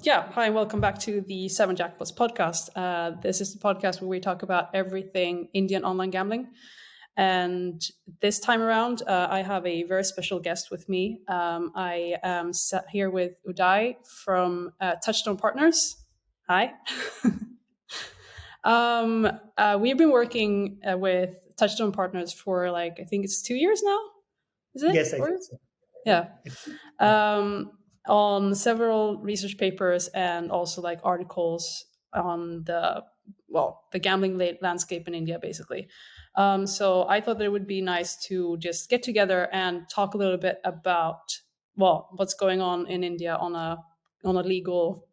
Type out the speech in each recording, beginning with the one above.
Yeah, hi, welcome back to the Seven Jackpots podcast. This is the podcast where we talk about everything Indian online gambling. And this time around, I have a very special guest with me. I am sat here with Uday from Touchstone Partners. Hi. We've been working with Touchstone Partners for I think it's 2 years now. Is it? Yes, I think so. Yeah. Yeah. On several research papers and also articles on the gambling landscape in India, basically. So I thought that it would be nice to just get together and talk a little bit about what's going on in India on a legal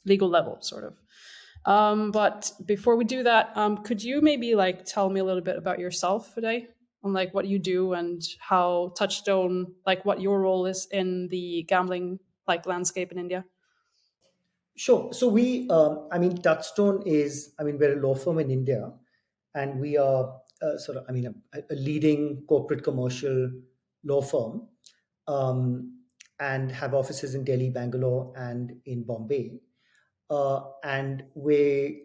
level, sort of. But before we do that, could you maybe tell me a little bit about yourself today, on what you do and how Touchstone, what your role is in the gambling landscape in India? Sure. So Touchstone is, we're a law firm in India, and we are a leading corporate commercial law firm, and have offices in Delhi, Bangalore, and in Bombay. And we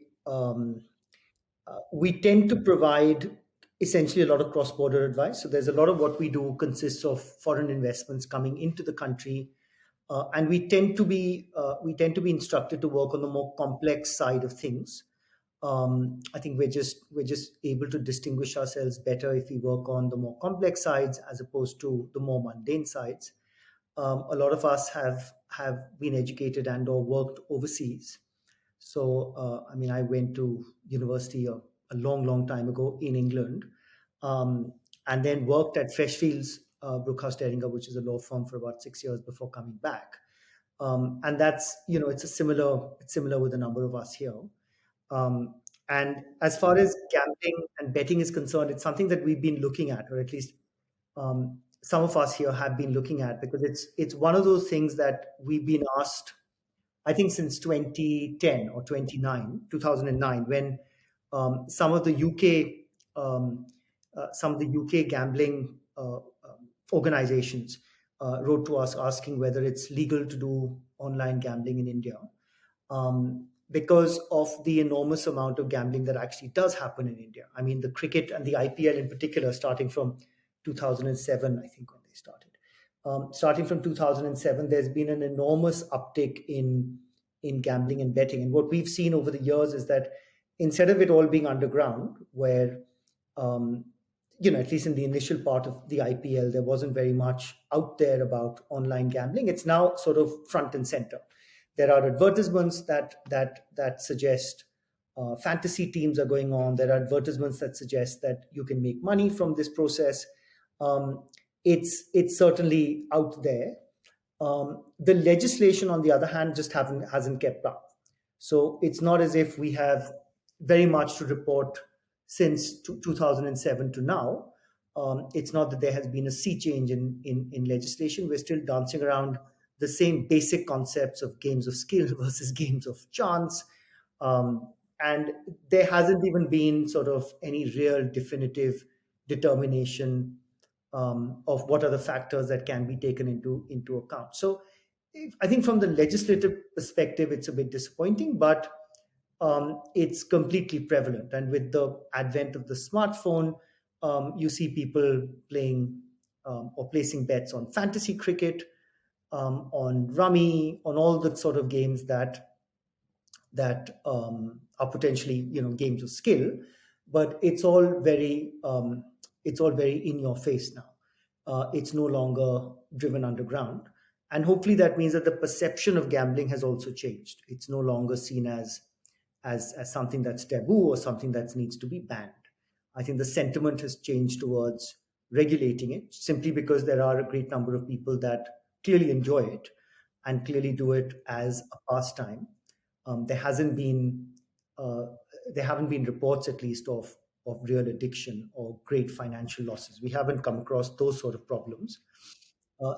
tend to provide essentially a lot of cross-border advice. So there's a lot of what we do consists of foreign investments coming into the country, and we tend to be instructed to work on the more complex side of things. I think we're just able to distinguish ourselves better if we work on the more complex sides as opposed to the more mundane sides. A lot of us have been educated and or worked overseas. So, I went to university a long, long time ago in England, and then worked at Freshfields, Brookhurst Ehringer, which is a law firm, for about 6 years before coming back. And that's, it's similar with a number of us here. And as far as gambling and betting is concerned, it's something that we've been looking at, or at least some of us here have been looking at, because it's one of those things that we've been asked, I think, since 2010 or 2009, when some of the UK gambling organizations wrote to us asking whether it's legal to do online gambling in India, because of the enormous amount of gambling that actually does happen in India. I mean, the cricket and the IPL in particular, starting from 2007, I think, when they started. Starting from 2007, there's been an enormous uptick in gambling and betting. And what we've seen over the years is that instead of it all being underground, where at least in the initial part of the IPL, there wasn't very much out there about online gambling. It's now sort of front and center. There are advertisements that suggest fantasy teams are going on. There are advertisements that suggest that you can make money from this process. It's certainly out there. The legislation, on the other hand, just hasn't kept up. So it's not as if we have very much to report since 2007 to now. It's not that there has been a sea change in legislation. We're still dancing around the same basic concepts of games of skill versus games of chance. And there hasn't even been sort of any real definitive determination of what are the factors that can be taken into account. So I think from the legislative perspective, it's a bit disappointing, but it's completely prevalent. And with the advent of the smartphone, you see people playing or placing bets on fantasy cricket, on rummy, on all the sort of games that are potentially games of skill. But it's all very in your face now. It's no longer driven underground, and hopefully that means that the perception of gambling has also changed. It's no longer seen as something that's taboo or something that needs to be banned. I think the sentiment has changed towards regulating it, simply because there are a great number of people that clearly enjoy it and clearly do it as a pastime. There haven't been reports, at least, of real addiction or great financial losses. We haven't come across those sort of problems.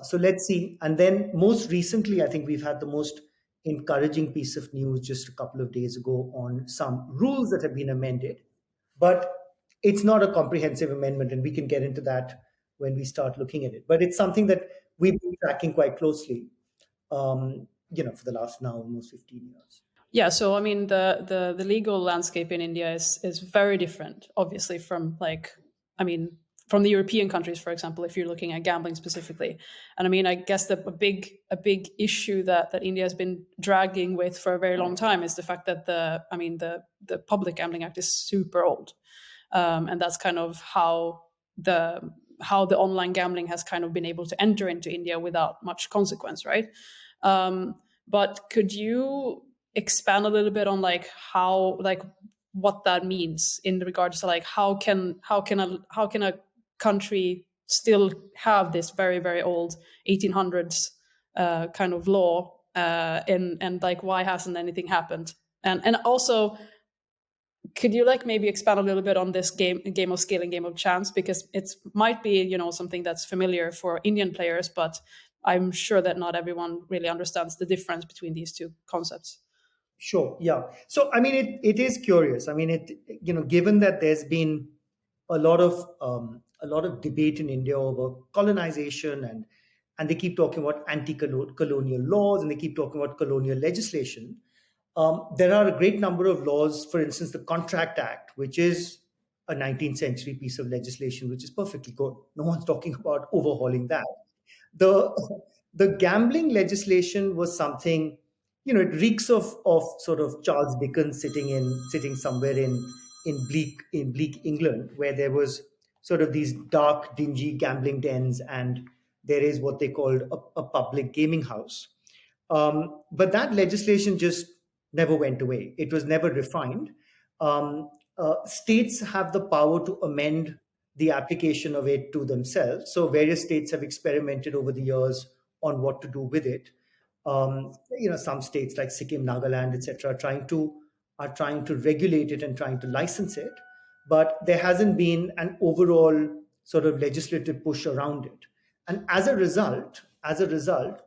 So let's see. And then most recently, I think we've had the most encouraging piece of news just a couple of days ago on some rules that have been amended. But it's not a comprehensive amendment, and we can get into that when we start looking at it. But it's something that we've been tracking quite closely. for the last now almost 15 years. Yeah, so I mean the legal landscape in India is very different, obviously, from I mean from the European countries, for example, if you're looking at gambling specifically. And I mean, I guess that a big issue that India has been dragging with for a very long time is the fact that the Public Gambling Act is super old, and that's kind of how the online gambling has kind of been able to enter into India without much consequence, right? But could you expand a little bit on how what that means in regards to how can a country still have this very very old 1800s kind of law, and why hasn't anything happened, and also could you maybe expand a little bit on this game of skill and game of chance, because it might be something that's familiar for Indian players, but I'm sure that not everyone really understands the difference between these two concepts. Sure. Yeah. So, I mean, it is curious. I mean, given that there's been a lot of debate in India over colonization, and they keep talking about anti-colonial laws, and they keep talking about colonial legislation. There are a great number of laws, for instance, the Contract Act, which is a 19th century piece of legislation, which is perfectly good. No one's talking about overhauling that. The gambling legislation was something, it reeks of sort of Charles Dickens sitting somewhere in bleak England, where there was sort of these dark, dingy gambling dens, and there is what they called a public gaming house. But that legislation just never went away. It was never refined. States have the power to amend the application of it to themselves. So various states have experimented over the years on what to do with it. Some states like Sikkim, Nagaland, etc., are trying to regulate it and trying to license it, but there hasn't been an overall sort of legislative push around it. And as a result,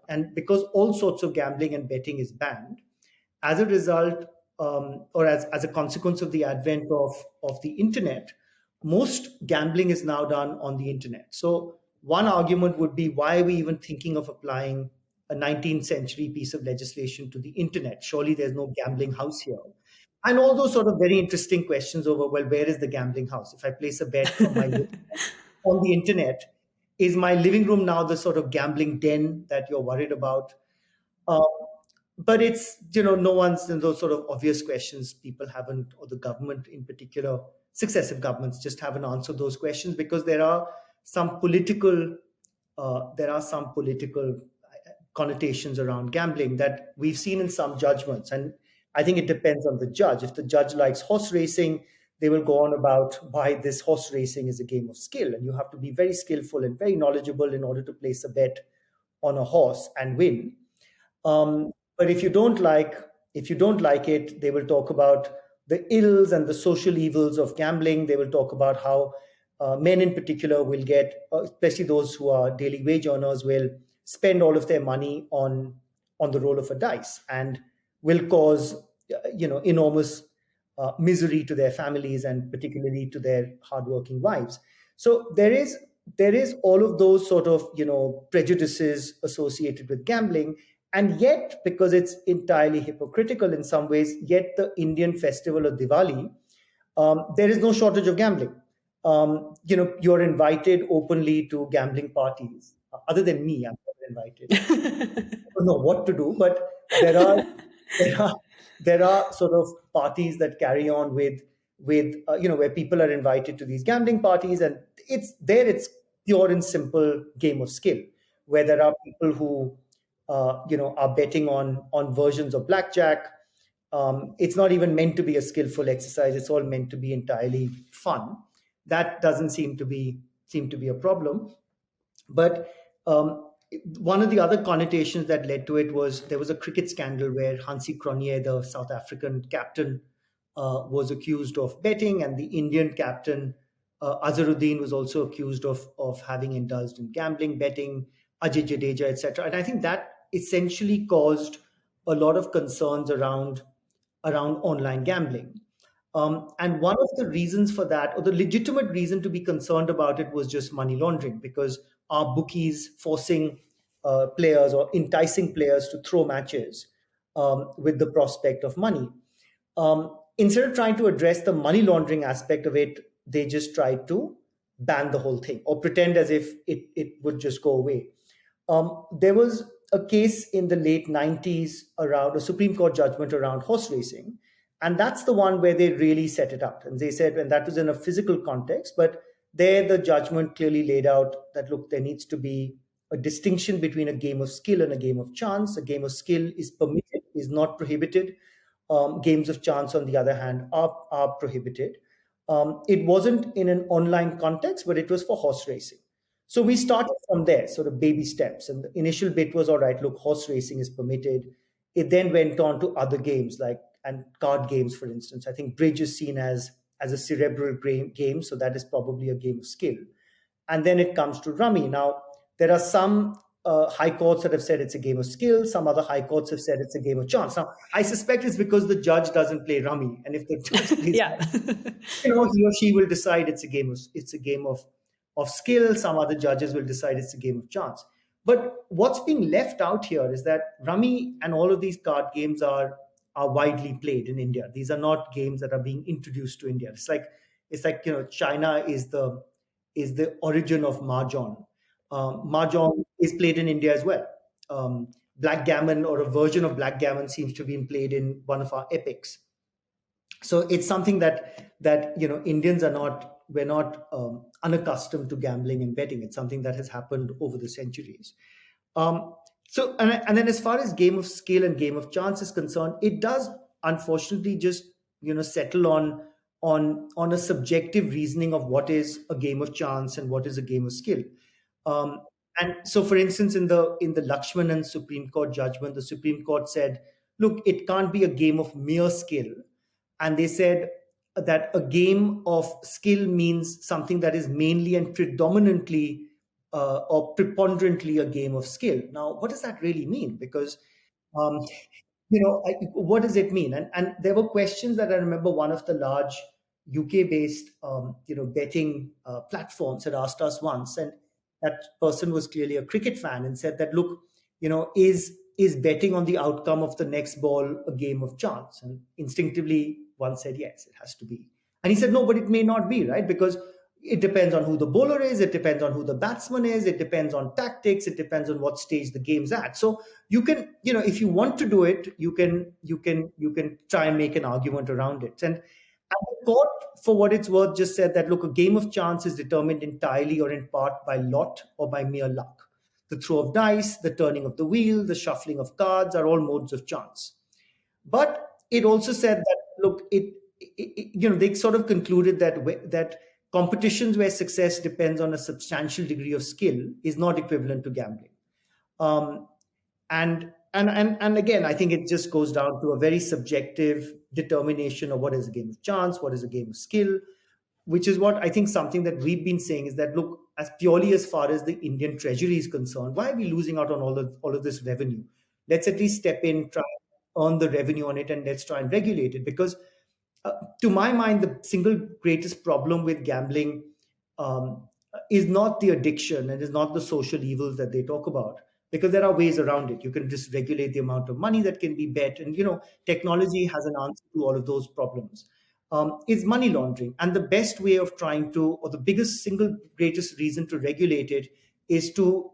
and because all sorts of gambling and betting is banned, as a result, or as a consequence of the advent of the internet, most gambling is now done on the internet. So one argument would be, why are we even thinking of applying a 19th century piece of legislation to the internet? Surely there's no gambling house here. And all those sort of very interesting questions over, well, where is the gambling house? If I place a bet from my on the internet, is my living room now the sort of gambling den that you're worried about? But it's, no one's in those sort of obvious questions. People haven't, or the government in particular, successive governments just haven't answered those questions, because there are some political connotations around gambling that we've seen in some judgments. And I think it depends on the judge. If the judge likes horse racing, they will go on about why this horse racing is a game of skill, and you have to be very skillful and very knowledgeable in order to place a bet on a horse and win. But if you don't like it, they will talk about the ills and the social evils of gambling. They will talk about how men in particular will get, especially those who are daily wage earners, will spend all of their money on the roll of a dice, and will cause enormous misery to their families, and particularly to their hardworking wives. So there is all of those sort of prejudices associated with gambling. And yet, because it's entirely hypocritical in some ways, yet the Indian festival of Diwali, there is no shortage of gambling. You're invited openly to gambling parties. Other than me, I'm never invited. I don't know what to do, but there are sort of parties that carry on with where people are invited to these gambling parties, and it's pure and simple game of skill, where there are people who are betting on versions of blackjack. It's not even meant to be a skillful exercise. It's all meant to be entirely fun. That doesn't seem to be a problem. But one of the other connotations that led to it was, there was a cricket scandal where Hansi Cronje, the South African captain, was accused of betting, and the Indian captain, Azharuddin, was also accused of having indulged in gambling, betting, Ajay Jadeja, etc. And I think that essentially caused a lot of concerns around online gambling. And one of the reasons for that, or the legitimate reason to be concerned about it, was just money laundering, because our bookies forcing players or enticing players to throw matches with the prospect of money. Instead of trying to address the money laundering aspect of it, they just tried to ban the whole thing or pretend as if it would just go away. There was a case in the late 90s around a Supreme Court judgment around horse racing. And that's the one where they really set it out. And they said, and that was in a physical context, but there the judgment clearly laid out that, look, there needs to be a distinction between a game of skill and a game of chance. A game of skill is permitted, is not prohibited. Games of chance, on the other hand, are prohibited. It wasn't in an online context, but it was for horse racing. So we started from there, sort of baby steps. And the initial bit was, all right, look, horse racing is permitted. It then went on to other games like and card games, for instance. I think bridge is seen as a cerebral game, so that is probably a game of skill. And then it comes to rummy. Now, there are some high courts that have said it's a game of skill. Some other high courts have said it's a game of chance. Now, I suspect it's because the judge doesn't play rummy, and if the judge plays, Yeah. he or she will decide it's a game of skill. Some other judges will decide it's a game of chance. But what's being left out here is that rummy and all of these card games are widely played in India. These are not games that are being introduced to India. It's like China is the origin of mahjong. Mahjong is played in India as well. Blackgammon or a version of blackgammon seems to have been played in one of our epics. So it's something that Indians we're not unaccustomed to gambling and betting. It's something that has happened over the centuries. And then as far as game of skill and game of chance is concerned, it does unfortunately just settle on a subjective reasoning of what is a game of chance and what is a game of skill. And so, for instance, in the Lakshmanan Supreme Court judgment, the Supreme Court said, look, it can't be a game of mere skill. And they said that a game of skill means something that is mainly and predominantly or preponderantly a game of skill. Now, what does that really mean? Because um, what does it mean? And there were questions that I remember one of the large UK-based betting platforms had asked us once, and that person was clearly a cricket fan and said that, look, is betting on the outcome of the next ball a game of chance? And instinctively, one said, yes, it has to be. And he said, no, but it may not be, right? Because it depends on who the bowler is, it depends on who the batsman is, it depends on tactics, it depends on what stage the game's at. So you can, if you want to do it, you can try and make an argument around it. And the court, for what it's worth, just said that, look, a game of chance is determined entirely or in part by lot or by mere luck. The throw of dice, the turning of the wheel, the shuffling of cards are all modes of chance. But it also said that, look, they sort of concluded that competitions where success depends on a substantial degree of skill is not equivalent to gambling. And again, I think it just goes down to a very subjective determination of what is a game of chance, what is a game of skill, which is what I think something that we've been saying is that, look, as far as the Indian treasury is concerned, why are we losing out on all of this revenue? Let's at least step in, try and earn the revenue on it, and let's try and regulate it. Because to my mind, the single greatest problem with gambling is not the addiction and is not the social evils that they talk about, because there are ways around it. You can just regulate the amount of money that can be bet, and technology has an answer to all of those problems. Is money laundering, and the best way of trying to, or the biggest single greatest reason to regulate it, is to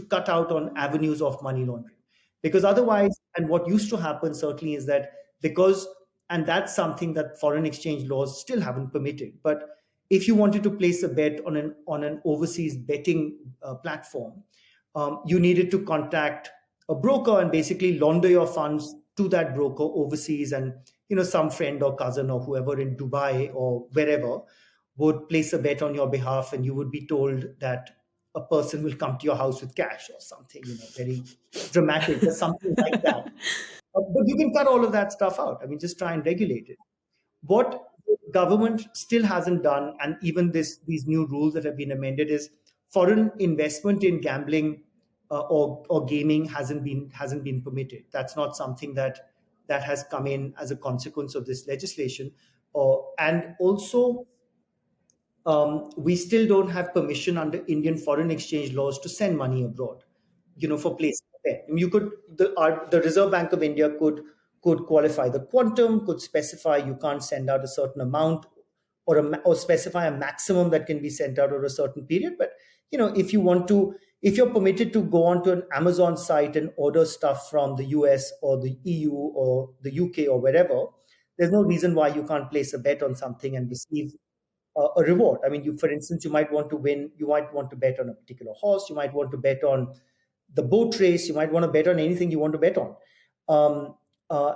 cut out on avenues of money laundering. Because otherwise, and what used to happen certainly is that and that's something that foreign exchange laws still haven't permitted. But if you wanted to place a bet on an overseas betting platform, you needed to contact a broker and basically launder your funds to that broker overseas, and some friend or cousin or whoever in Dubai or wherever would place a bet on your behalf, and you would be told that a person will come to your house with cash or something, very dramatic or something like that. But you can cut all of that stuff out. I mean, just try and regulate it. What the government still hasn't done, and even these new rules that have been amended, is foreign investment in gambling or gaming hasn't been permitted. That's not something that has come in as a consequence of this legislation. And also, we still don't have permission under Indian foreign exchange laws to send money abroad. for placing a bet. I mean, you could the Reserve Bank of India could qualify the quantum, could specify you can't send out a certain amount, or specify a maximum that can be sent out over a certain period. But if you want to, if you're permitted to go onto an Amazon site and order stuff from the US or the EU or the UK or wherever, there's no reason why you can't place a bet on something and receive a reward. I mean, for instance, you might want to win, you might want to bet on a particular horse, you might want to bet on the boat race, you might want to bet on anything you want to bet on.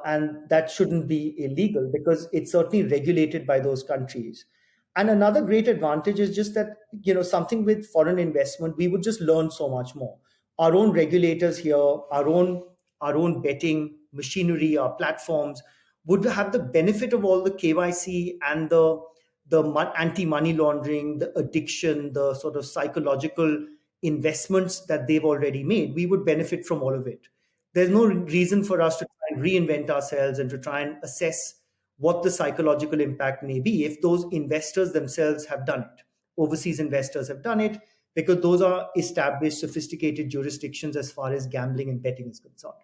And that shouldn't be illegal because it's certainly regulated by those countries. And another great advantage is just that, something with foreign investment, we would just learn so much more. Our own regulators here, our own betting machinery, our platforms would have the benefit of all the KYC and the anti-money laundering, the addiction, the sort of psychological investments that they've already made. We would benefit from all of it. There's no reason for us to try and reinvent ourselves and to try and assess what the psychological impact may be if those investors themselves have done it. Overseas investors have done it because those are established, sophisticated jurisdictions as far as gambling and betting is concerned.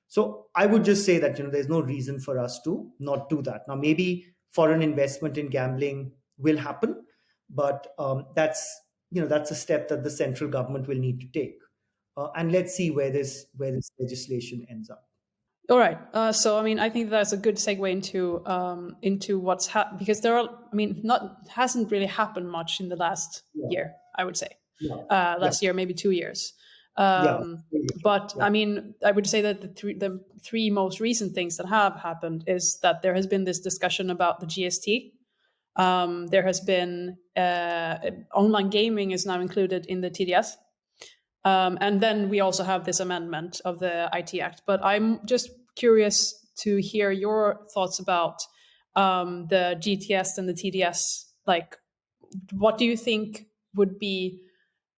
So I would just say that there's no reason for us to not do that. Now, maybe foreign investment in gambling will happen, but that's a step that the central government will need to take. And let's see where this legislation ends up. All right. So, I mean, I think that's a good segue into what's because there are, I mean, hasn't really happened much in the last year, I would say. Last year, maybe 2 years. But I mean, I would say that the three most recent things that have happened is that there has been this discussion about the GST. There has been online gaming is now included in the TDS. And then we also have this amendment of the IT Act. But I'm just curious to hear your thoughts about the GTS and the TDS. Like, what do you think would be?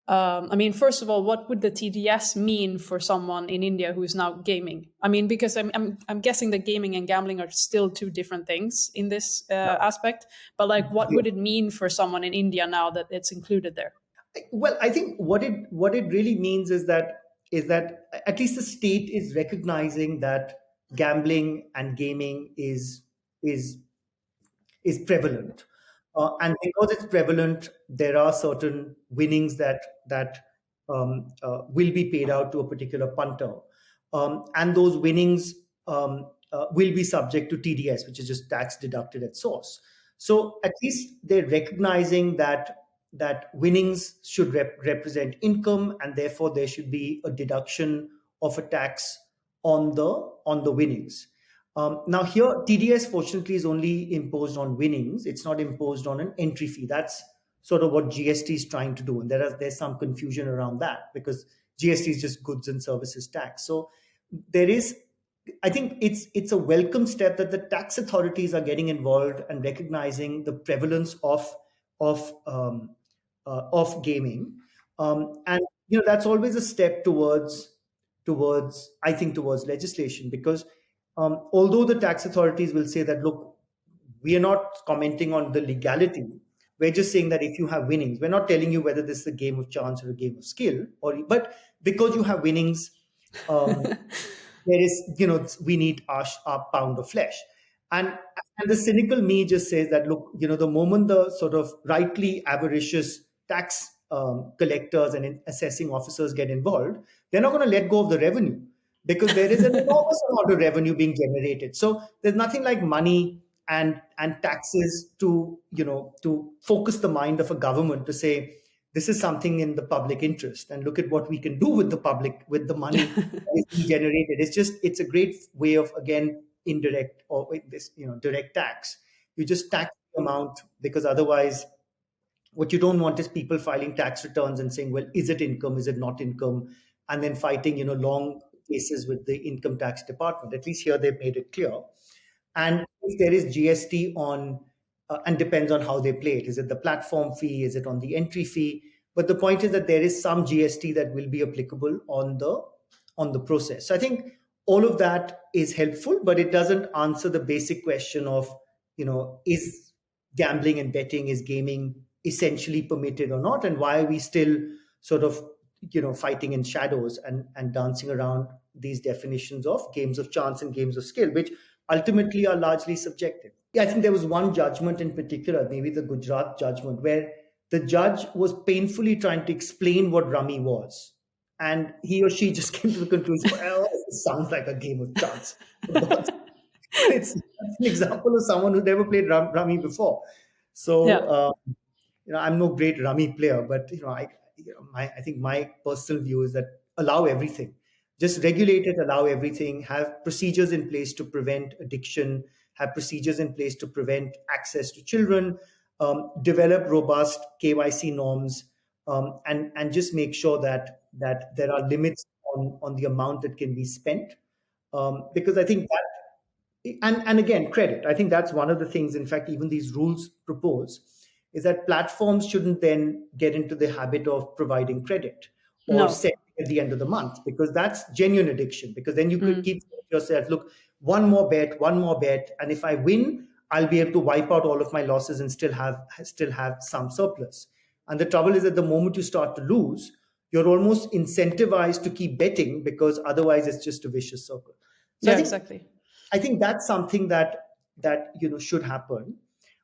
I mean, first of all, what would the TDS mean for someone in India who is now gaming? I mean, because I'm guessing that gaming and gambling are still two different things in this aspect. But like, what would it mean for someone in India now that it's included there? Well, I think what it really means is that at least the state is recognizing that gambling and gaming is prevalent, and because it's prevalent, there are certain winnings that will be paid out to a particular punter, and those winnings will be subject to TDS, which is just tax deducted at source. So at least they're recognizing that winnings should represent income, and therefore there should be a deduction of a tax on the winnings. Now here, TDS fortunately is only imposed on winnings. It's not imposed on an entry fee. That's sort of what GST is trying to do, and there's some confusion around that because GST is just goods and services tax. So I think it's a welcome step that the tax authorities are getting involved and recognizing the prevalence of gaming, and that's always a step towards legislation, because although the tax authorities will say that, look, we are not commenting on the legality, we're just saying that if you have winnings, we're not telling you whether this is a game of chance or a game of skill, but because you have winnings, there is, we need our pound of flesh. And the cynical me just says that, look, the moment the sort of rightly avaricious tax collectors and assessing officers get involved, they're not going to let go of the revenue, because there is an enormous amount of revenue being generated. So there's nothing like money and taxes to focus the mind of a government to say, this is something in the public interest, and look at what we can do with the money that is being generated. It's a great way of, again, indirect or this direct tax. You just tax the amount, because otherwise what you don't want is people filing tax returns and saying, well, is it income, is it not income, and then fighting long cases with the income tax department. At least here they've made it clear. And if there is GST on, and depends on how they play it, is it the platform fee, is it on the entry fee? But the point is that there is some GST that will be applicable on the process. So I think all of that is helpful, but it doesn't answer the basic question of, is gambling and betting, is gaming essentially permitted or not, and why are we still sort of fighting in shadows and dancing around these definitions of games of chance and games of skill, which ultimately are largely subjective. I think there was one judgment in particular, maybe the Gujarat judgment, where the judge was painfully trying to explain what rummy was. And he or she just came to the conclusion, oh, it sounds like a game of chance. It's an example of someone who never played rummy before. So, Yeah. I'm no great rummy player, but I think my personal view is that allow everything, just regulate it, allow everything, have procedures in place to prevent addiction, have procedures in place to prevent access to children, develop robust KYC norms, and just make sure that there are limits on the amount that can be spent, because I think that and again, credit, I think that's one of the things, in fact, even these rules propose, is that platforms shouldn't then get into the habit of providing credit or No. setting at the end of the month, because that's genuine addiction, because then you could keep saying to yourself, look, one more bet, and if I win, I'll be able to wipe out all of my losses and still have some surplus. And the trouble is that the moment you start to lose, you're almost incentivized to keep betting, because otherwise it's just a vicious circle. So Yeah, exactly. I think that's something that should happen.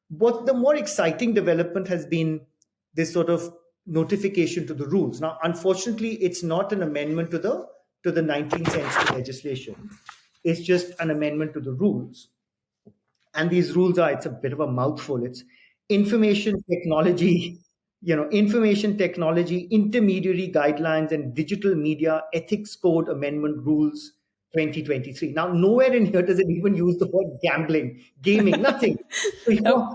What the more exciting development has been this sort of notification to the rules. Now, unfortunately, it's not an amendment to the 19th century legislation. It's just an amendment to the rules. And these rules it's a bit of a mouthful. It's information technology, information technology intermediary guidelines and digital media ethics code amendment rules 2023. Now, nowhere in here does it even use the word gambling, gaming, nothing. So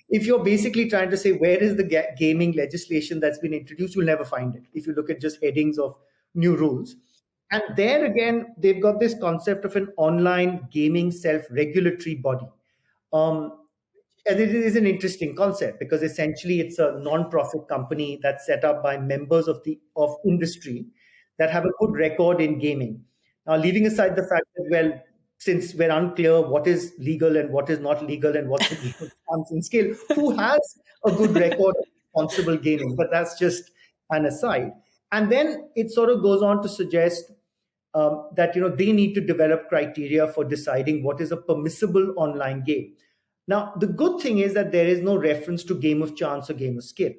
if you're basically trying to say where is the gaming legislation that's been introduced, you'll never find it if you look at just headings of new rules. And there again, they've got this concept of an online gaming self-regulatory body. And it is an interesting concept, because essentially it's a non-profit company that's set up by members of industry that have a good record in gaming. Now, leaving aside the fact that, well, since we're unclear what is legal and what is not legal and what's the game of chance and skill, who has a good record of responsible gaming? But that's just an aside. And then it sort of goes on to suggest that they need to develop criteria for deciding what is a permissible online game. Now, the good thing is that there is no reference to game of chance or game of skill.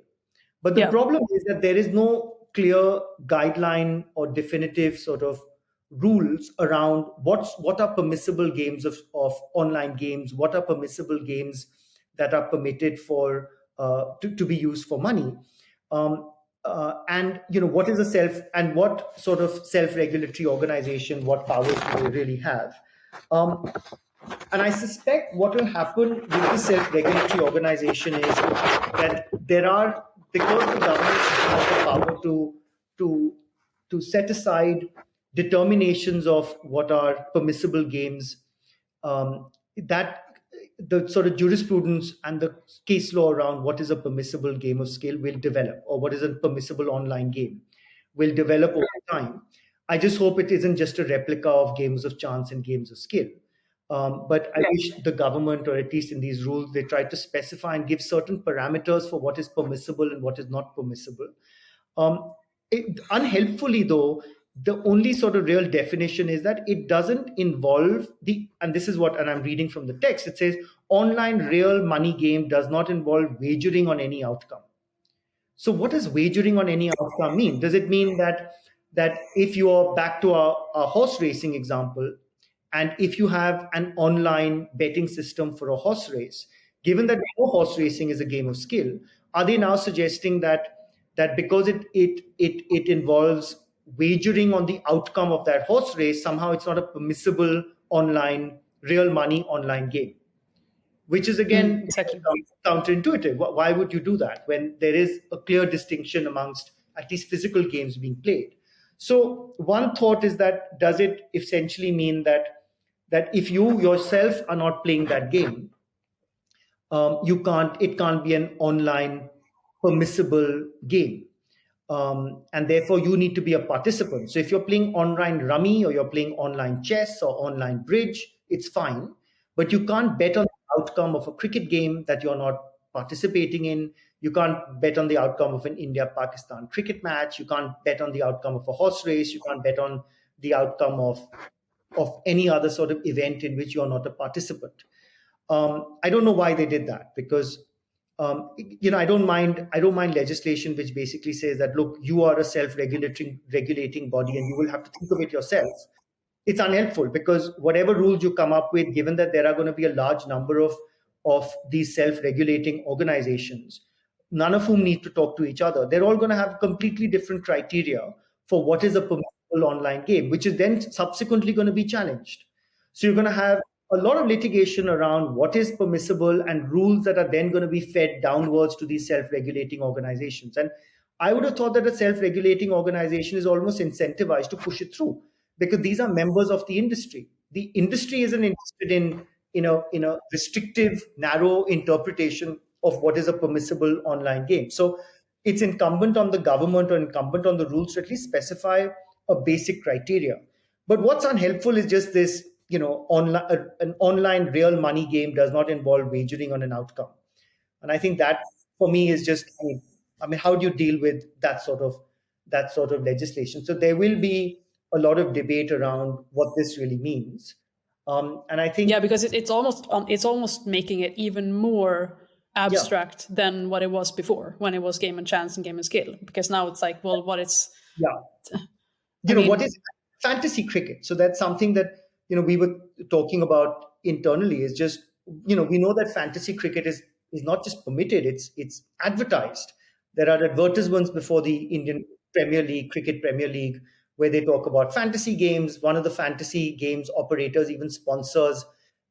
But the problem is that there is no clear guideline or definitive sort of rules around what are permissible games of online games, what are permissible games that are permitted for to be used for money. And what is what sort of self-regulatory organization, what powers do they really have? And I suspect what will happen with the self-regulatory organization is that because the government has the power to set aside determinations of what are permissible games, that the sort of jurisprudence and the case law around what is a permissible game of skill will develop, or what is a permissible online game will develop over time. I just hope it isn't just a replica of games of chance and games of skill. But I wish the government, or at least in these rules, they try to specify and give certain parameters for what is permissible and what is not permissible. Unhelpfully, though, the only sort of real definition is that it doesn't involve and this is and I'm reading from the text, it says, online real money game does not involve wagering on any outcome. So what does wagering on any outcome mean? Does it mean that if you are back to a horse racing example, and if you have an online betting system for a horse race, given that horse racing is a game of skill, are they now suggesting that because it involves wagering on the outcome of that horse race, somehow it's not a permissible online real money online game? Which is again exactly counterintuitive. Why would you do that when there is a clear distinction amongst at least physical games being played? So one thought is that, does it essentially mean that if you yourself are not playing that game, it can't be an online permissible game, and therefore you need to be a participant. So if you're playing online rummy, or you're playing online chess or online bridge, it's fine, but you can't bet on the outcome of a cricket game that you're not participating in. You can't bet on the outcome of an India-Pakistan cricket match. You can't bet on the outcome of a horse race. You can't bet on the outcome of any other sort of event in which you're not a participant. I don't know why they did that, because I don't mind legislation which basically says that, look, you are a regulating body and you will have to think of it yourself. It's unhelpful, because whatever rules you come up with, given that there are going to be a large number of these self-regulating organizations, none of whom need to talk to each other, they're all going to have completely different criteria for what is a permissible online game, which is then subsequently going to be challenged. So you're going to have a lot of litigation around what is permissible and rules that are then going to be fed downwards to these self-regulating organizations. And I would have thought that a self-regulating organization is almost incentivized to push it through, because these are members of the industry. The industry isn't interested in a restrictive, narrow interpretation of what is a permissible online game. So it's incumbent on the government or incumbent on the rules to at least specify a basic criteria. But what's unhelpful is just this, an online real money game does not involve wagering on an outcome. And I think that for me is just, how do you deal with that sort of legislation? So there will be a lot of debate around what this really means. And I think, because it's almost making it even more abstract than what it was before, when it was game and chance and game and skill. Because now it's like, well, what is what is fantasy cricket? So that's something that we were talking about internally. Is just we know that fantasy cricket is not just permitted; it's advertised. There are advertisements before the Indian Premier League, Cricket Premier League, where they talk about fantasy games. One of the fantasy games operators even sponsors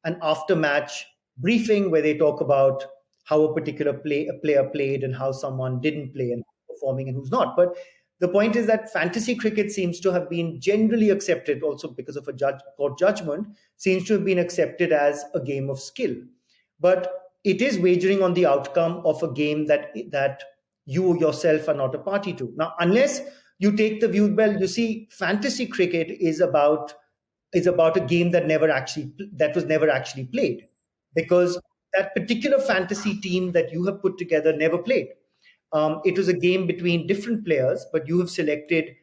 an after-match briefing where they talk about how a particular player played and how someone didn't play and performing and who's not. But the point is that fantasy cricket seems to have been generally accepted, also because of a court judgment, seems to have been accepted as a game of skill. But it is wagering on the outcome of a game that you yourself are not a party to. Now, unless you take the view, well, you see, fantasy cricket is about a game that was never actually played, because that particular fantasy team that you have put together never played. It was a game between different players, but you have selected,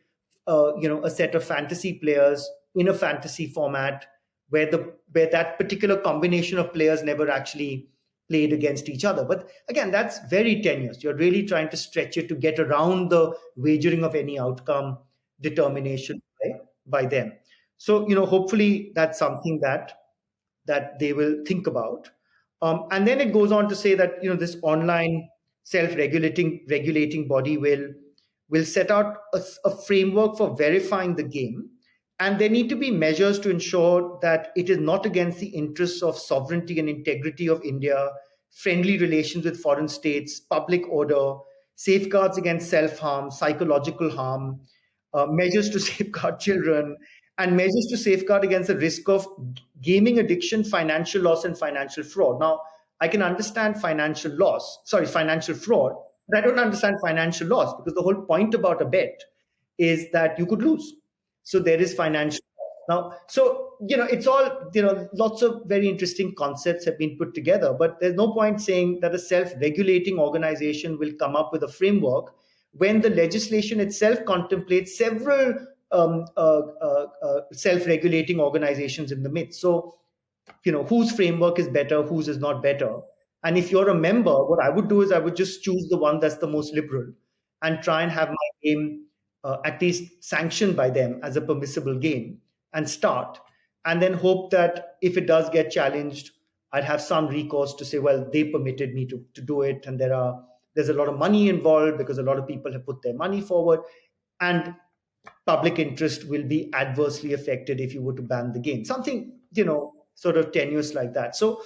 a set of fantasy players in a fantasy format where that particular combination of players never actually played against each other. But again, that's very tenuous. You're really trying to stretch it to get around the wagering of any outcome determination by them. So, hopefully that's something that they will think about. And then it goes on to say that, this online regulating body will set out a framework for verifying the game. And there need to be measures to ensure that it is not against the interests of sovereignty and integrity of India, friendly relations with foreign states, public order, safeguards against self-harm, psychological harm, measures to safeguard children, and measures to safeguard against the risk of gaming addiction, financial loss, and financial fraud. Now, I can understand financial fraud, but I don't understand financial loss, because the whole point about a bet is that you could lose. So there is financial now. So, it's all, lots of very interesting concepts have been put together, but there's no point saying that a self-regulating organization will come up with a framework when the legislation itself contemplates several self-regulating organizations in the midst. So, whose framework is better, whose is not better. And if you're a member, what I would do is I would just choose the one that's the most liberal and try and have my game at least sanctioned by them as a permissible game and start. And then hope that if it does get challenged, I'd have some recourse to say, well, they permitted me to do it. And there's a lot of money involved because a lot of people have put their money forward. And public interest will be adversely affected if you were to ban the game. Something, sort of tenuous like that. So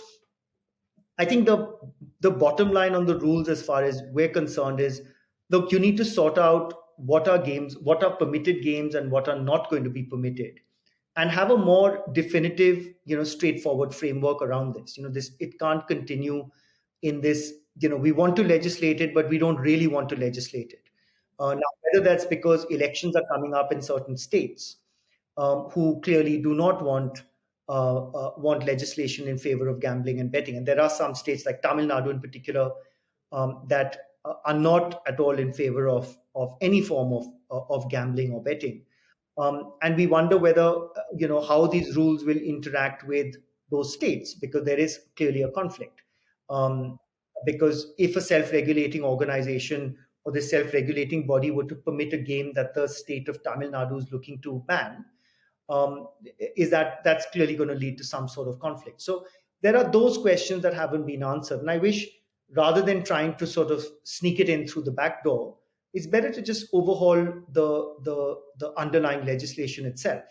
I think the bottom line on the rules as far as we're concerned is, look, you need to sort out what are permitted games and what are not going to be permitted, and have a more definitive, straightforward framework around this. It can't continue in this, we want to legislate it, but we don't really want to legislate it. Now, whether that's because elections are coming up in certain states who clearly do not want legislation in favor of gambling and betting. And there are some states like Tamil Nadu in particular that are not at all in favor of any form of gambling or betting. And we wonder whether, how these rules will interact with those states, because there is clearly a conflict. Um, because if a self-regulating organization or the self-regulating body were to permit a game that the state of Tamil Nadu is looking to ban, is that's clearly going to lead to some sort of conflict. So there are those questions that haven't been answered, and I wish, rather than trying to sort of sneak it in through the back door, it's better to just overhaul the underlying legislation itself.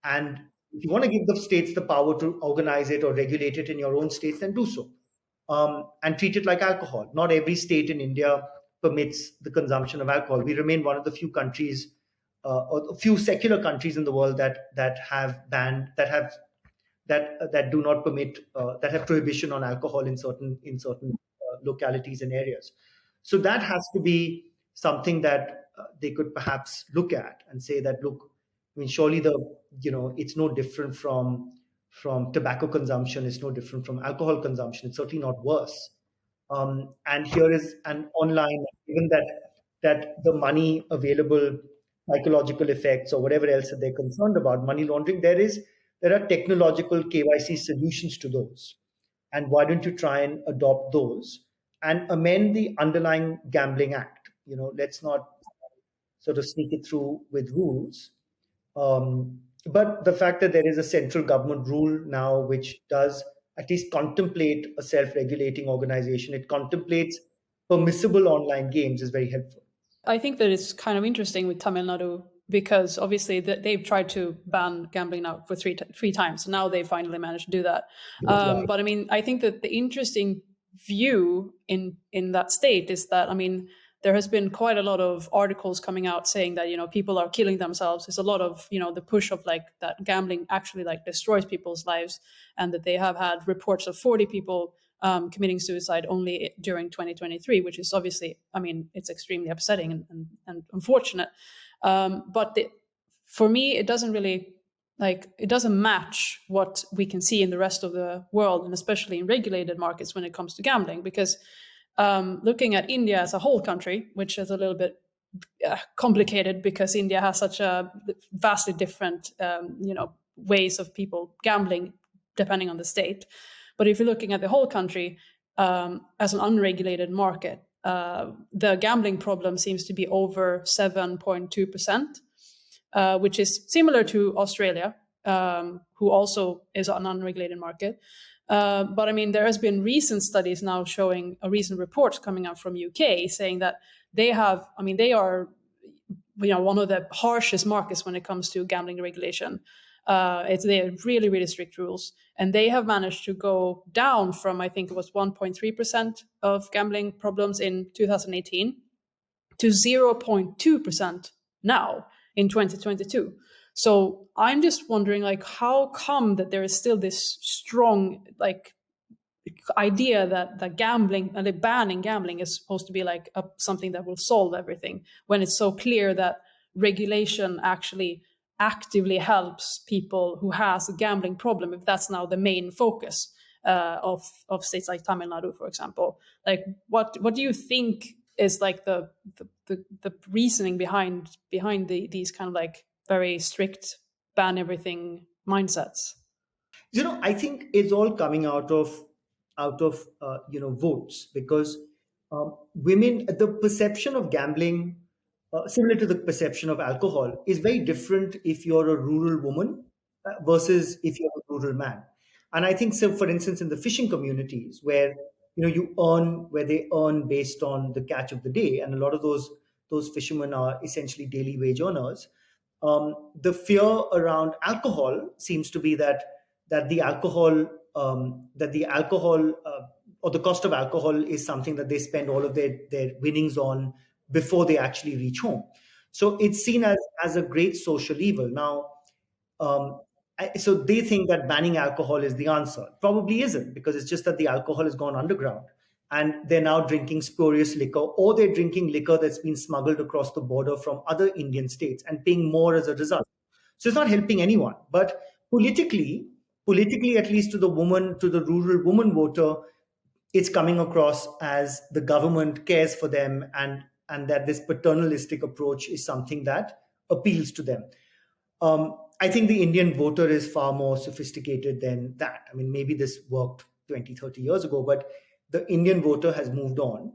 And if you want to give the states the power to organize it or regulate it in your own states, then do so. And treat it like alcohol. Not every state in India permits the consumption of alcohol. We remain one of the few countries, or a few secular countries in the world that have banned, that do not permit, that have prohibition on alcohol in certain localities and areas. So that has to be something that they could perhaps look at and say that, look, I mean, surely it's no different from tobacco consumption. It's no different from alcohol consumption. It's certainly not worse. And here is an online, given that the money available, psychological effects or whatever else that they're concerned about, money laundering, there are technological KYC solutions to those. And why don't you try and adopt those and amend the underlying Gambling Act? Let's not sort of sneak it through with rules. But the fact that there is a central government rule now which does at least contemplate a self-regulating organization, it contemplates permissible online games, is very helpful. I think that it's kind of interesting with Tamil Nadu because obviously they've tried to ban gambling now for three times. And now they finally managed to do that. But I mean, I think that the interesting view in that state is that, I mean, there has been quite a lot of articles coming out saying that, people are killing themselves. There's a lot of, the push of like that gambling actually like destroys people's lives, and that they have had reports of 40 people committing suicide only during 2023, which is obviously, I mean, it's extremely upsetting and unfortunate. But for me, it doesn't really it doesn't match what we can see in the rest of the world, and especially in regulated markets when it comes to gambling, because looking at India as a whole country, which is a little bit complicated because India has such a vastly different, ways of people gambling depending on the state. But if you're looking at the whole country as an unregulated market, the gambling problem seems to be over 7.2%, which is similar to Australia, who also is an unregulated market. But I mean, there has been recent studies now showing recent reports coming out from UK saying that they are, one of the harshest markets when it comes to gambling regulation. They have really, really strict rules, and they have managed to go down from, I think it was 1.3% of gambling problems in 2018 to 0.2% now in 2022. So I'm just wondering, how come that there is still this strong, idea that gambling and banning gambling is supposed to be something that will solve everything, when it's so clear that regulation actually actively helps people who has a gambling problem, if that's now the main focus of states like Tamil Nadu, for example. What do you think is the reasoning behind these kind of very strict ban everything mindsets? I think it's all coming out of votes, because women, the perception of gambling, similar to the perception of alcohol, is very different if you're a rural woman versus if you're a rural man. And I think, so for instance, in the fishing communities where they earn based on the catch of the day, and a lot of those fishermen are essentially daily wage earners. The fear around alcohol seems to be that the alcohol or the cost of alcohol is something that they spend all of their winnings on before they actually reach home. So it's seen as a great social evil. Now, so they think that banning alcohol is the answer. Probably isn't, because it's just that the alcohol has gone underground and they're now drinking spurious liquor, or they're drinking liquor that's been smuggled across the border from other Indian states and paying more as a result. So it's not helping anyone. But politically, at least to the rural woman voter, it's coming across as the government cares for them, and that this paternalistic approach is something that appeals to them. I think the Indian voter is far more sophisticated than that. I mean, maybe this worked 20, 30 years ago, but the Indian voter has moved on.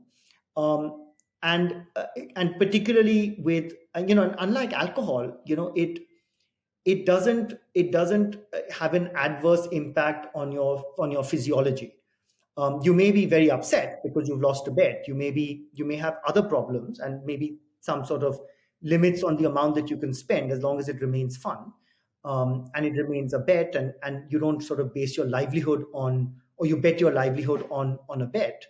And particularly with, unlike alcohol, it doesn't have an adverse impact on your physiology. You may be very upset because you've lost a bet. You may have other problems, and maybe some sort of limits on the amount that you can spend, as long as it remains fun, and it remains a bet, and you don't sort of base your livelihood on, or you bet your livelihood on a bet.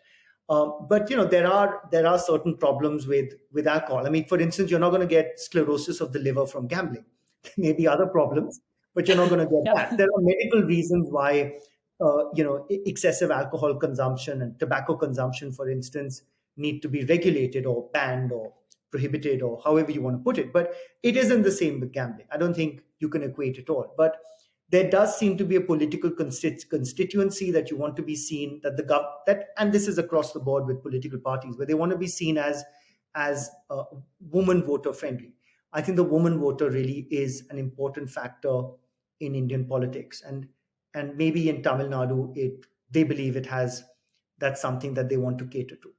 But there are certain problems with alcohol. I mean, for instance, you're not going to get sclerosis of the liver from gambling. There may be other problems, but you're not going to get Yeah. that. There are medical reasons why excessive alcohol consumption and tobacco consumption, for instance, need to be regulated or banned or prohibited, or however you want to put it. But it isn't the same with gambling. I don't think you can equate it all. But there does seem to be a political constituency that you want to be seen, that and this is across the board with political parties, where they want to be seen as woman voter friendly. I think the woman voter really is an important factor in Indian politics, and maybe in Tamil Nadu, they believe that's something that they want to cater to.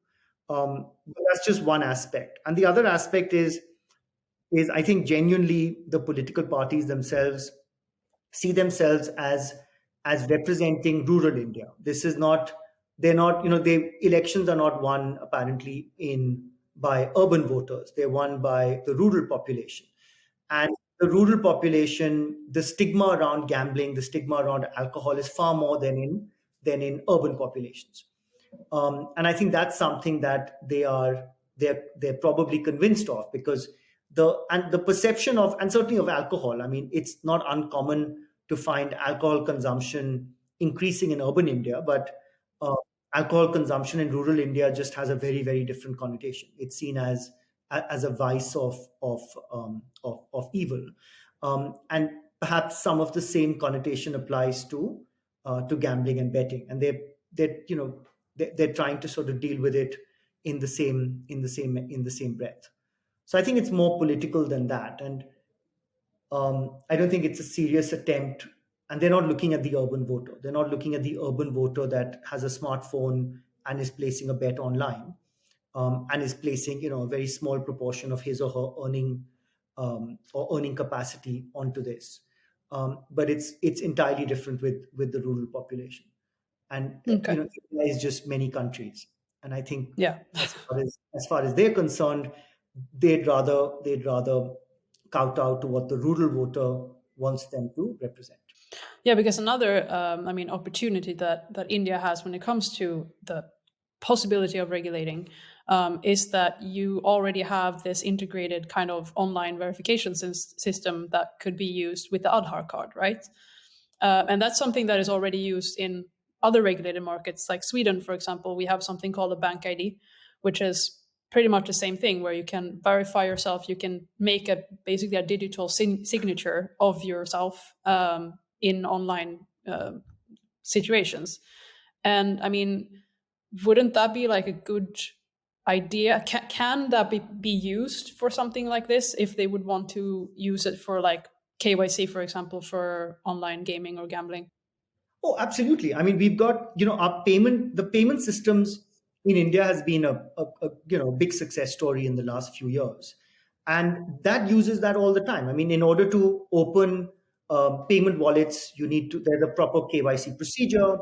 But that's just one aspect, and the other aspect is I think genuinely the political parties themselves see themselves as representing rural India. This is not they're not they elections are not won apparently in by urban voters. They're won by the rural population, and the rural population, the stigma around gambling, the stigma around alcohol is far more than in urban populations. And I think that's something that they're probably convinced of, because the perception of, and certainly of alcohol. I mean, it's not uncommon to find alcohol consumption increasing in urban India, but uh, alcohol consumption in rural India just has a very, very different connotation. It's seen as a vice of evil, and perhaps some of the same connotation applies to gambling and betting, and they're trying to sort of deal with it in the same breath. So I think it's more political than that, and I don't think it's a serious attempt. And they're not looking at the urban voter. They're not looking at the urban voter that has a smartphone and is placing a bet online, and is placing a very small proportion of his or her earning capacity onto this. But it's entirely different with the rural population, and Okay. India is just many countries, and I think Yeah. as far as they're concerned, they'd rather kowtow to what the rural voter wants them to represent. Yeah, because another, opportunity that India has when it comes to the possibility of regulating is that you already have this integrated kind of online verification system that could be used with the Aadhaar card, right? And that's something that is already used in other regulated markets, like Sweden, for example. We have something called a bank ID, which is pretty much the same thing, where you can verify yourself. You can make basically a digital signature of yourself in online situations. And I mean, wouldn't that be like a good idea? Can that be used for something like this, if they would want to use it for like KYC, for example, for online gaming or gambling? Oh, absolutely. I mean, we've got, the payment systems in India has been a big success story in the last few years. And that uses that all the time. I mean, in order to open payment wallets, there's a proper KYC procedure.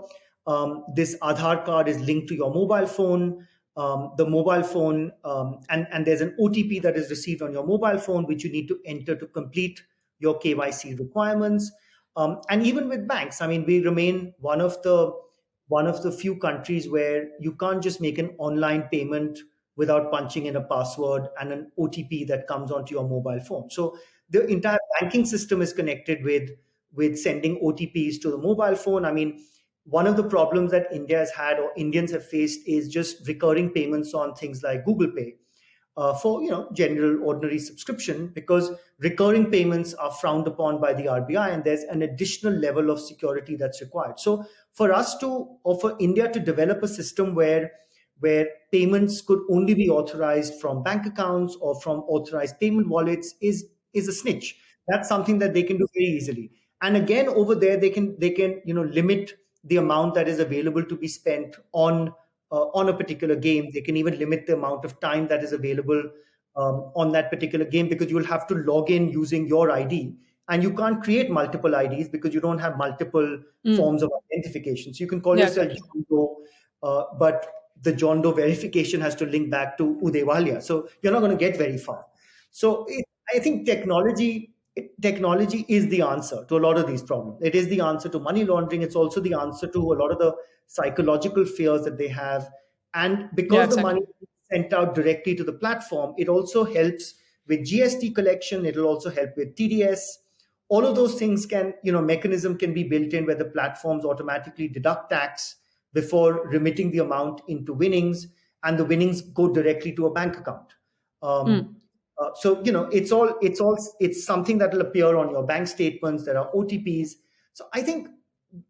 This Aadhaar card is linked to your mobile phone. The mobile phone, and there's an OTP that is received on your mobile phone, which you need to enter to complete your KYC requirements. And even with banks, I mean, we remain one of the few countries where you can't just make an online payment without punching in a password and an OTP that comes onto your mobile phone. So the entire banking system is connected with sending OTPs to the mobile phone. I mean, one of the problems that India has had, or Indians have faced, is just recurring payments on things like Google Pay. for general ordinary subscription, because recurring payments are frowned upon by the RBI, and there's an additional level of security that's required. So for us to, or for India to develop a system where payments could only be authorized from bank accounts or from authorized payment wallets is a snitch. That's something that they can do very easily. And again, over there, they can limit the amount that is available to be spent on a particular game. They can even limit the amount of time that is available on that particular game, because you will have to log in using your ID, and you can't create multiple IDs because you don't have multiple forms of identification. So you can call Yeah, yourself exactly. John Doe, but the John Doe verification has to link back to Uday Walia. So you're not going to get very far. So I think technology is the answer to a lot of these problems. It is the answer to money laundering. It's also the answer to a lot of the psychological fears that they have. And Yeah, because the money exactly. is sent out directly to the platform, it also helps with GST collection. It'll also help with TDS. All of those things mechanism can be built in where the platforms automatically deduct tax before remitting the amount into winnings, and the winnings go directly to a bank account. Um, Mm. it's something that will appear on your bank statements. There are OTPs. So I think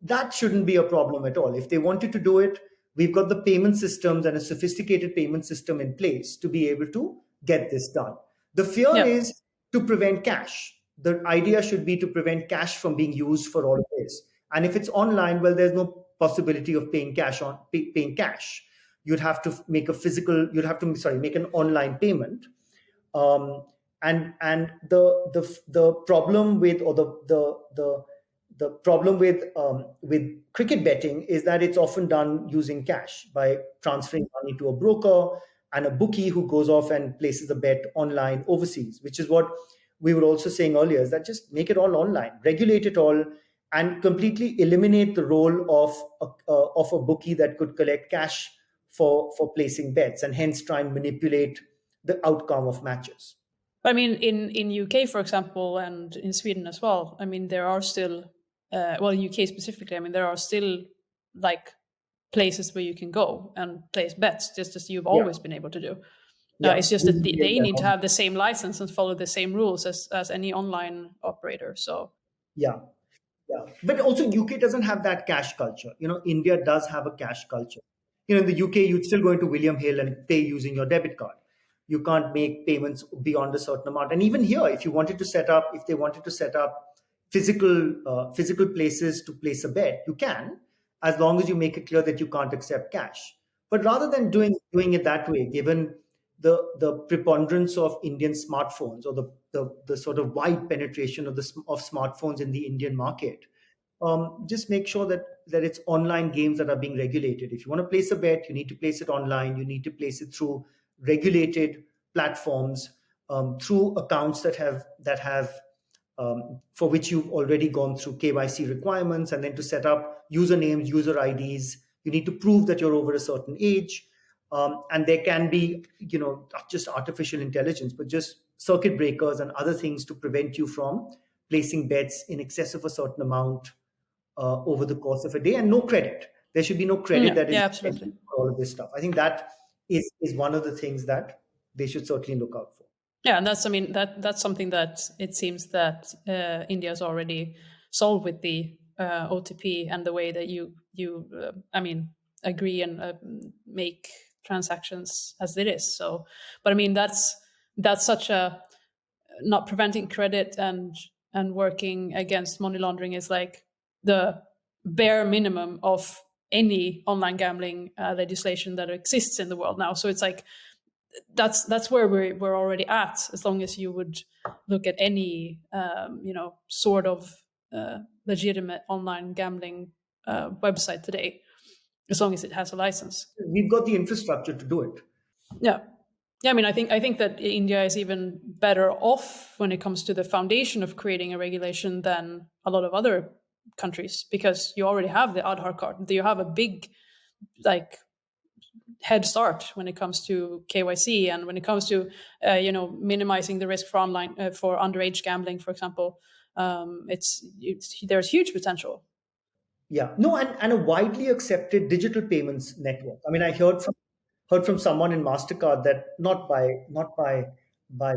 that shouldn't be a problem at all. If they wanted to do it, we've got the payment systems and a sophisticated payment system in place to be able to get this done. The fear Yeah. is to prevent cash. The idea should be to prevent cash from being used for all of this. And if it's online, well, there's no possibility of paying cash. You'd have to, sorry, make an online payment. um, and the problem with, or the problem with cricket betting is that it's often done using cash by transferring money to a broker and a bookie who goes off and places a bet online overseas, which is what we were also saying earlier, is that just make it all online, regulate it all, and completely eliminate the role of a bookie that could collect cash for placing bets, and hence try and manipulate the outcome of matches. I mean, in UK, for example, and in Sweden as well. I mean, there are still, well, UK specifically. I mean, there are still like places where you can go and place bets, just as you've Yeah, always been able to do. yeah, It's just that we they need to have the same license and follow the same rules as any online operator. So yeah, yeah. But also, UK doesn't have that cash culture. India does have a cash culture. In the UK, you'd still go into William Hill and pay using your debit card. You can't make payments beyond a certain amount. And even here, if they wanted to set up physical places to place a bet, you can, as long as you make it clear that you can't accept cash. But rather than doing it that way, given the preponderance of Indian smartphones, or the sort of wide penetration of smartphones in the Indian market, just make sure that it's online games that are being regulated. If you want to place a bet, you need to place it online. You need to place it through regulated platforms, through accounts that have for which you've already gone through KYC requirements, and then to set up usernames, user IDs. You need to prove that you're over a certain age, and there can be, not just artificial intelligence, but just circuit breakers and other things to prevent you from placing bets in excess of a certain amount over the course of a day, and no credit. There should be no credit yeah, that is yeah, expected absolutely. for all of this stuff. I think that is one of the things that they should certainly look out for. Yeah, and that's, I mean, that's something that it seems that India has already solved with the OTP and the way that I mean, agree and make transactions as it is. So, but I mean, that's such a, not preventing credit and working against money laundering is like the bare minimum of any online gambling legislation that exists in the world now. So it's like that's where we're already at. As long as you would look at any sort of legitimate online gambling website today, as long as it has a license. We've got the infrastructure to do it. Yeah. Yeah, I mean, I think that India is even better off when it comes to the foundation of creating a regulation than a lot of other countries, because you already have the Aadhaar card. You have a big like head start when it comes to KYC and when it comes to minimizing the risk for online for underage gambling, for example. It's there's huge potential. Yeah, no, and a widely accepted digital payments network. I mean, I heard from someone in Mastercard that not by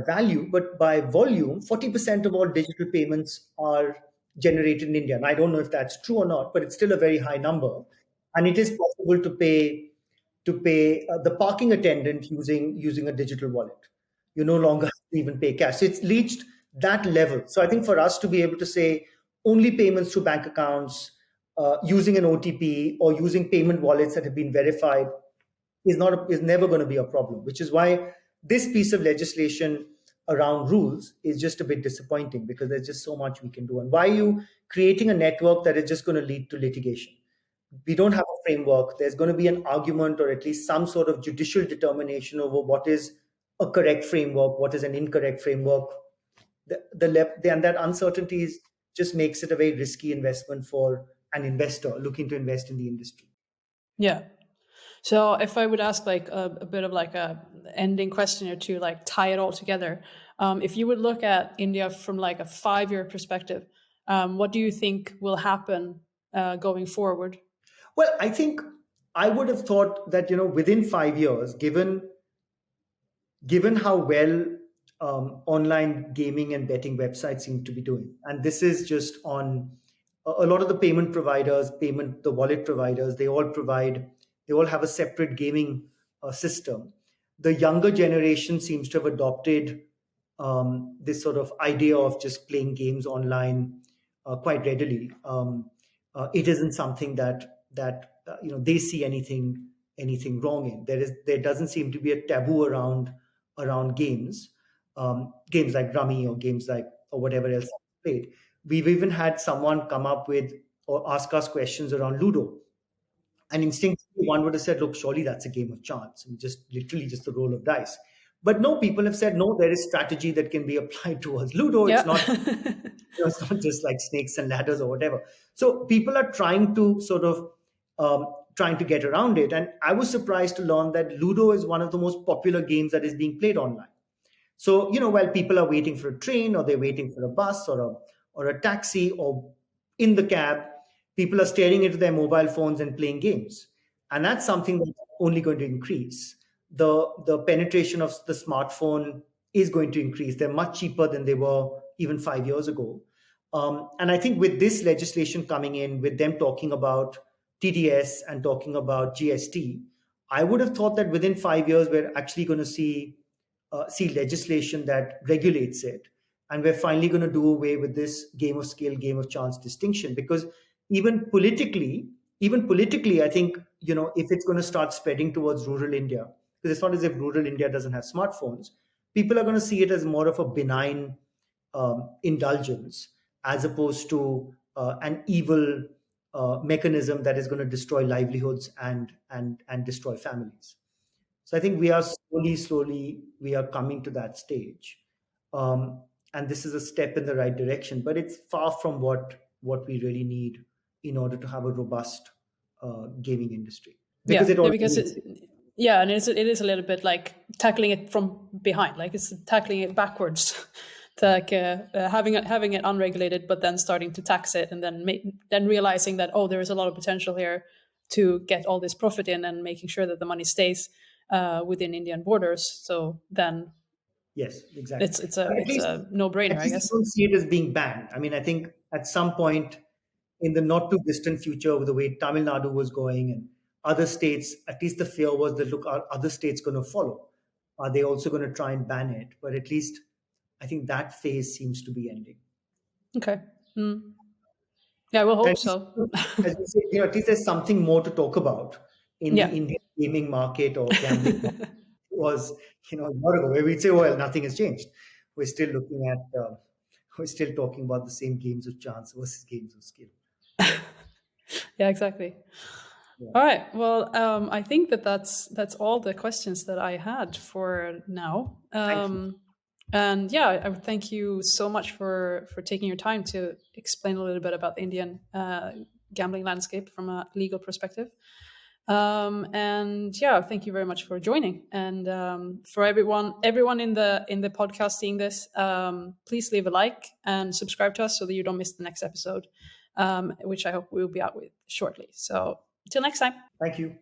value, but by volume, 40% of all digital payments are generated in India. And I don't know if that's true or not, but it's still a very high number. And it is possible to pay the parking attendant using a digital wallet. You no longer have to even pay cash. So it's reached that level. So I think for us to be able to say only payments through bank accounts, using an OTP or using payment wallets that have been verified is never going to be a problem. Which is why this piece of legislation around rules is just a bit disappointing, because there's just so much we can do. And why are you creating a network that is just going to lead to litigation? We don't have a framework. There's going to be an argument, or at least some sort of judicial determination over what is a correct framework, what is an incorrect framework. And that uncertainty just makes it a very risky investment for an investor looking to invest in the industry. Yeah. So if I would ask like a bit of like a ending question or two, like tie it all together, if you would look at India from like a 5-year perspective, what do you think will happen going forward? Well, I think I would have thought that, within 5 years, given how well online gaming and betting websites seem to be doing, and this is just on a lot of the payment providers, the wallet providers, they all have a separate gaming system. The younger generation seems to have adopted this sort of idea of just playing games online quite readily. It isn't something that they see anything wrong in. There doesn't seem to be a taboo around games, games like Rummy or games like or whatever else played. We've even had someone come up with or ask us questions around Ludo. And instinctively, one would have said, look, surely that's a game of chance, and just literally just the roll of dice. But no, people have said, no, there is strategy that can be applied towards Ludo. Yeah. It's not just like snakes and ladders or whatever. So people are trying to sort of trying to get around it. And I was surprised to learn that Ludo is one of the most popular games that is being played online. So, while people are waiting for a train, or they're waiting for a bus or a taxi, or in the cab, people are staring into their mobile phones and playing games. And that's something that's only going to increase. The penetration of the smartphone is going to increase. They're much cheaper than they were even 5 years ago. And I think with this legislation coming in, with them talking about TDS and talking about GST, I would have thought that within 5 years, we're actually going to see legislation that regulates it. And we're finally going to do away with this game of skill, game of chance distinction. Because even politically, I think, if it's going to start spreading towards rural India, because it's not as if rural India doesn't have smartphones, people are going to see it as more of a benign indulgence, as opposed to an evil mechanism that is going to destroy livelihoods and destroy families. So I think we are slowly, we are coming to that stage. And this is a step in the right direction, but it's far from what we really need in order to have a robust gaming industry. Because and it is a little bit like tackling it from behind, like it's tackling it backwards. Like having it unregulated, but then starting to tax it, and then realizing that, there is a lot of potential here to get all this profit in, and making sure that the money stays within Indian borders. So then, yes, exactly, it's a no-brainer. I guess I don't see it as being banned. I mean, I think at some point in the not too distant future, with the way Tamil Nadu was going and other states, at least the fear was that, look, are other states going to follow? Are they also going to try and ban it? But at least I think that phase seems to be ending. Okay. Yeah, we'll hope so. As you say, at least there's something more to talk about in the Indian gaming market or gambling market. It was, a year ago, where we'd say, well, nothing has changed. We're still looking at, we're still talking about the same games of chance versus games of skill. Yeah, exactly. Yeah. All right. Well, I think that's all the questions that I had for now. And yeah, I would thank you so much for taking your time to explain a little bit about the Indian gambling landscape from a legal perspective. And yeah, thank you very much for joining. And for everyone in the podcast seeing this, please leave a like and subscribe to us so that you don't miss the next episode, which I hope we'll be out with shortly. So till next time. Thank you.